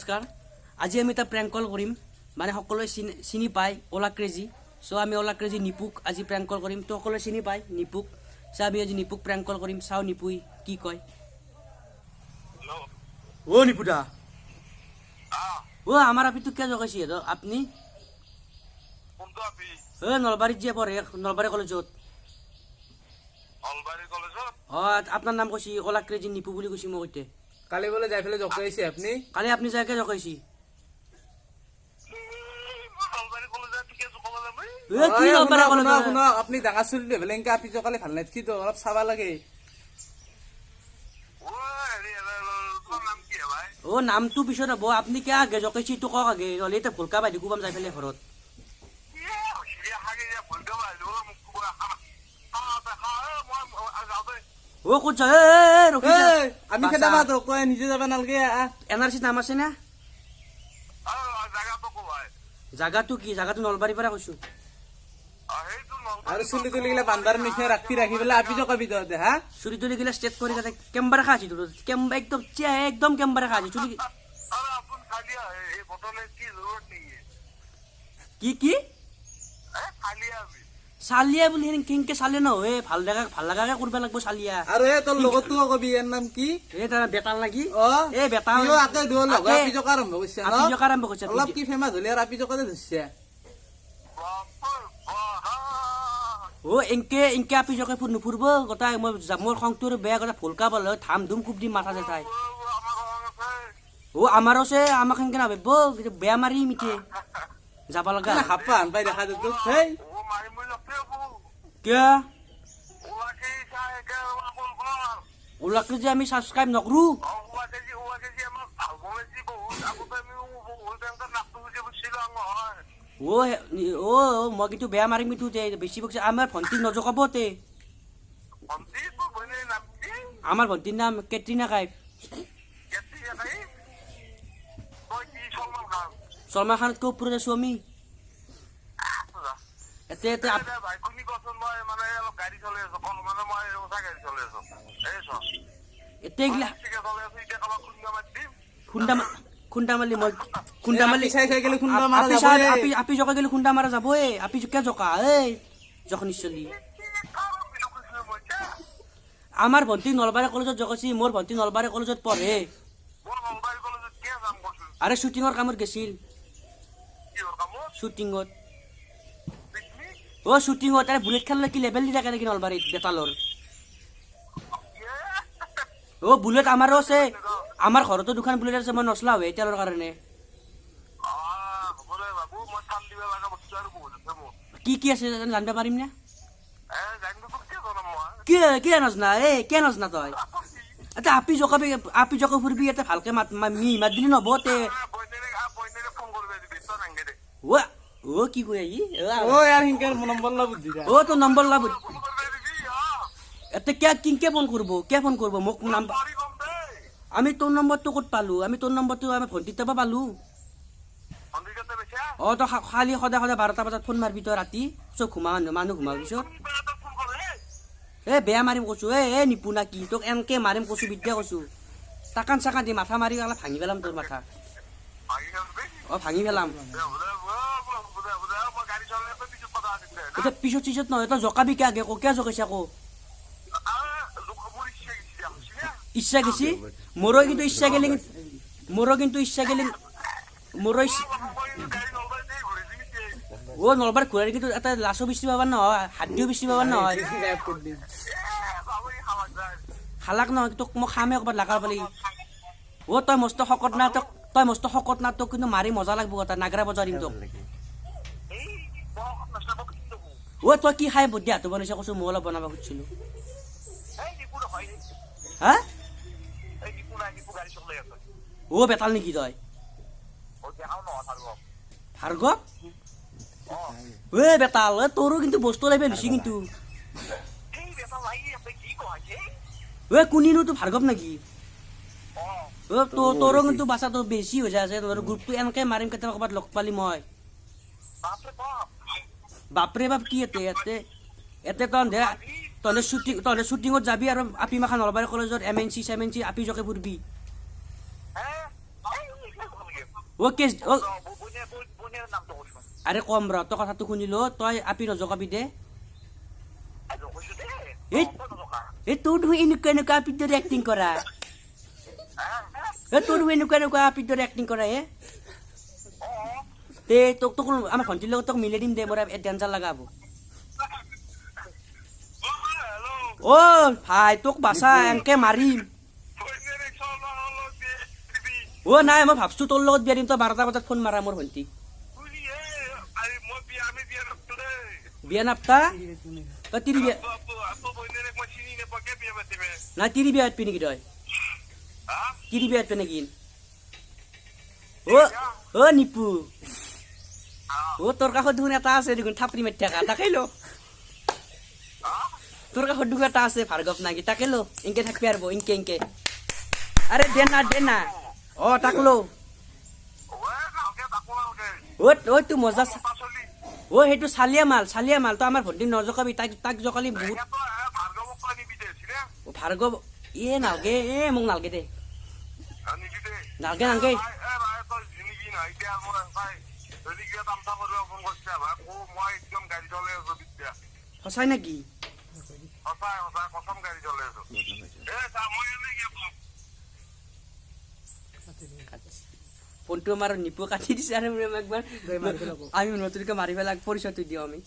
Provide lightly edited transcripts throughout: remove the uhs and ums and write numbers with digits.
নমস্কাৰ। আজি আমি এটা প্ৰেংক কল কৰিম, মানে সকলোৱে চিনি পায় ওলা ক্ৰেজি। চ' আমি ওলা ক্ৰেজি নিপুক আজি প্ৰেংক কল কৰিম। তো সকলোৱে চিনি পায় নিপুক। চ' আমি আজি নিপুক প্ৰেংক কল কৰিম। চাওঁ নিপুই কি কয়। ও নিপুদা, ও আমাৰ আপনি তো কে জগাইছি আপনি নলবাৰীত যে পঢ়ে, নলবাৰী কলেজত। আপনাৰ নাম কৈছি ওলা ক্ৰেজি নিপু বুলি কৈছি মই কইতে। কালি বলে যাই ফেলে জগাইছে আপনি? কালি আপনি যাকে জগাইছি আপনি ডাঙৰ চুলি ফেলে এনকে আপি জকালে ভাল নাই কি তো অলপ চাবা লাগে। ও নামটো পিছত হব, আপনি কে আগে জকাইছি তো কক আগে, নহলে এটা ভুলকা বাইদি কুবাম যাই ফেলে ঘৰত। ও ক'ত যা ৰখি যা। আমি খেদা মাত কয় নিজে যাবা নালগে। এনআৰসি নাম আছে না? জাগাটো কি? জাগাটো নলবাৰীৰ পৰা কৈছো। আৰু চুলি তুলি গিলা বান্দাৰ নিচিনা ৰাখি ৰাখি পেলাই আপি জকাবি তহঁতে হা? চুলি তুলি গিলা ষ্টেট কৰি তাতে কেম্বাৰে খাইছি তোৰ একদম একদম কেম্বাৰে খাইছি চুলি। কি কি চালিয়া বুলি কেনেকে চালে নহয়, ভাল লগাকে কৰিব লাগিব চালিয়া। আৰু এই তোৰ লগতো কবি ইয়াৰ নাম কি? এই তাৰ বেতাল লাগি এই বেতাল আকে দুল আপি জকা আৰম্ভ কৰিছে ন? আপি জকা আৰম্ভ কৰিছে। অলপ কি ফেমাস হলি আৰু আপি জকাতে ধৰছে। ও এনকে আপি জকে নুফুৰব গোটাই। মই মোৰ খংটোৰ বেয়া কথা ভুলকা বল ধাম ধুম কুপ দি মাথা যায়। ও আমাৰো আছে, আমাক সেনকে নাভাবিব বেয়া মাৰি মিঠে যাব লগা। হাপ্পা আন পাই দেখা তোক হেই কিয় ওলাকে যে আমি সাবস্ক্রাইব নকৰো। ও মই কিন্তু বেয়া মাৰিম কিন্তু বেছি বকছে। আমাৰ ভণ্টি নজকাব তে। আমাৰ ভণ্টিৰ নাম কেটৰিনা কাইফ। সলমান খানতকৈ ওপৰত আছো আমি। খুন্দামালি মই খুন্দামালি আপি জকা গেলে খুন্দা মাৰা যাব। আপি জকা জকা এই যখন চলি আমাৰ ভণ্টি নলবাৰী কলেজত জকাইছি। মোৰ ভণ্টি নলবাৰী কলেজত পঢ়ে। আৰে শুটিংৰ কামত গেছিল। শুটিংত ও শুটিংত আৰে বুলেট খেললে কি লেভেল দি থাকে নেকি নলবাৰীত বেতালৰ? ও বুলেট আমাৰো আছে, আমাৰ ঘৰতো দুখন বুলেট আছে। মই নচলা হয় তেলৰ কাৰণে। কি কি আছে জানিব পাৰিম না? কি নজনা কে নজনা তই? এটা আপি জকা ফুৰবি এটা ভালকে মাত দিলি নবতে। ও কি কই আহি ও यार হিংকেৰ নম্বৰ লা বুদ্ধি দা। ও তো নম্বৰ লা বুদ্ধি এতে কিংকে ফোন কৰব মোক নাম। আমি তোৰ নম্বৰটো ক'ত পালো? আমি তোৰ নম্বৰটো আমি ভণ্টিৰ পৰা পালো। ও তো খালি সদায় 12টা বজাত ফোন মাৰবি তই ৰাতি চব মানুহ ঘুমাৰ পিছত। বেয়া মাৰিম কৈছো। নিপু না কি তোক এনকে মাৰিম কৈছো, বিদ্যা কৈছো। টাকান চাকান দি মাথা মাৰি অলপ ভাঙি পেলাম তোৰ মাথা। ভাঙি পেলাম। এতিয়া পিছত চিছত নহয় তই জকাবি কে আগে কে জকাইছে আকৌ ইচ্ছা গেছি। মোৰো কিন্তু ইচ্ছা গেলি ও নলবাৰীত ঘূৰাই কিন্তু এটা লাচো বেছি পাবা নহয়, হাদ্দিও বেছি পাবা নহয়। খালাক নহয় তোক মই খামে ক'ৰবাত লাগাৰ পালি। ও তই মস্ত শকত না তোক কিন্তু মাৰি মজা লাগব। কথা নাগৰা বজাৰিম তোক। ও তই কি খাই বুদ্ধি হাতো বনাইছে কৈছো, মই অলপ বনাব খুজিছিলো। হা ও বেতাল নেকি তই? ভাৰ্গৱ বেতাল তোৰো কিন্তু বস্তু লাগিব বেছি কিন্তু। কোনিনো তো ভাৰ্গৱ নেকি? তোৰো কিন্তু বাচ্চাটো বেছি হৈ যায় আছে। তোৰ গ্ৰুপটো এনেকে মাৰিম কেতিয়াবা ক'ৰবাত লগ পালি মই। বাপৰে বাপ কি এতে তহঁতে শ্বুটিঙত যাবি আৰু আপি মাখা নলবাৰী কলেজত MNC আপি জকে ফুৰবি। ও কেছ ও বুনিয়াৰ নামটো কৈছো আৰে কম ৰ তই কথাটো শুনিলো তই আপি নজকাবি দে আৰু কৈছো দে এই এই তোৰ ধুই এনেকুৱা এনেকুৱা আপিৰ দৰে এক্টিং কৰা এই তোৰ ধুই এনেকুৱা এনেকুৱা আপিৰ দৰে এক্টিং কৰা হে তে তোক তোক আমাৰ ভণ্টিৰ লগত তোক মিলাই দিম দে মোৰ ডেঞ্জাৰ লগা হ'ব অ ভাই তোক বাচা এনেকে মাৰিম অ নাই মই ভাবছো তোৰ লগত বিয়া দিম তই 12টা বজাত ফোন মাৰা মোৰ ভণ্টি বিয়া নাপতা তই তিৰি বিয়া নাই তিৰি বিয়া পাতবি নেকি তই তিৰি বিয়া পাতবি নেকি অ অ নিপু অ তোৰ কাষত দেখোন এটা আছে দেখোন থাপৰি মাৰি থাকা তাকে ল তোৰ কাষত দেখোন এটা আছে ভাৰ্গৱ নাকি তাকে ল ইনকে থাকবি আৰু ইনকে ইনকে আৰে দে না অ তাক ল ঐ তোৰ মজা ঐ সেইটো চালিয়া মাল তই আমাৰ ভণ্টিক নজকাবি তাক জকালি বহুত ভাৰ্গৱ এ নালগে মোক নালগে দে নালগে সঁচাই নেকি ফোনটো আমাৰ নিপু কাটি দিছে আৰু একবাৰ আমি নতুনকে মাৰি পেলাই পৰিচয়টো দিওঁ আমি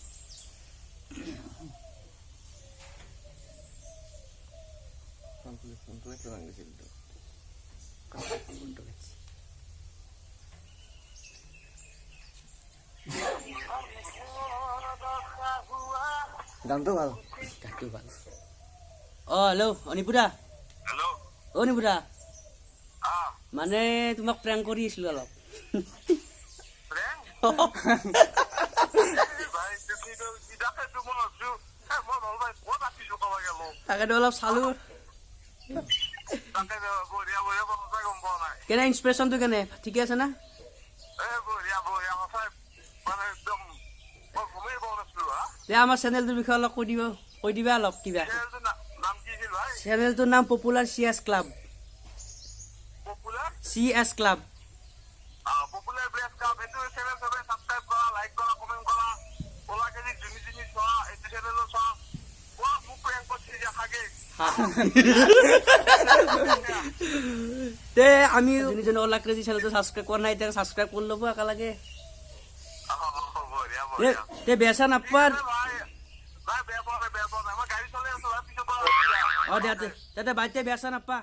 গানটো ভাল অ হেল্ল' অনিপুৰা অ নিপুৰা মানে তোমাক প্ৰেংক কৰি আছিলো অলপ তাকেতো অলপ চালো কেনে ইনস্পিৰেশ্যনটো কেনে ঠিকে আছে না আমাৰ চেনেলটোৰ বিষয়ে অলপ কৈ দিবা অলপ কিবা চেনেলটোৰ নাম popular CS club CS club তে আমি যোনে ওলা ক্ৰেজি চেনেলটো ছাবস্ক্ৰাইব কৰা নাই এতিয়া ছাবস্ক্ৰাইব কৰি ল'ব একেলগে তে বেচা নাপাৰ অ দে বাইতে বেচা নাপা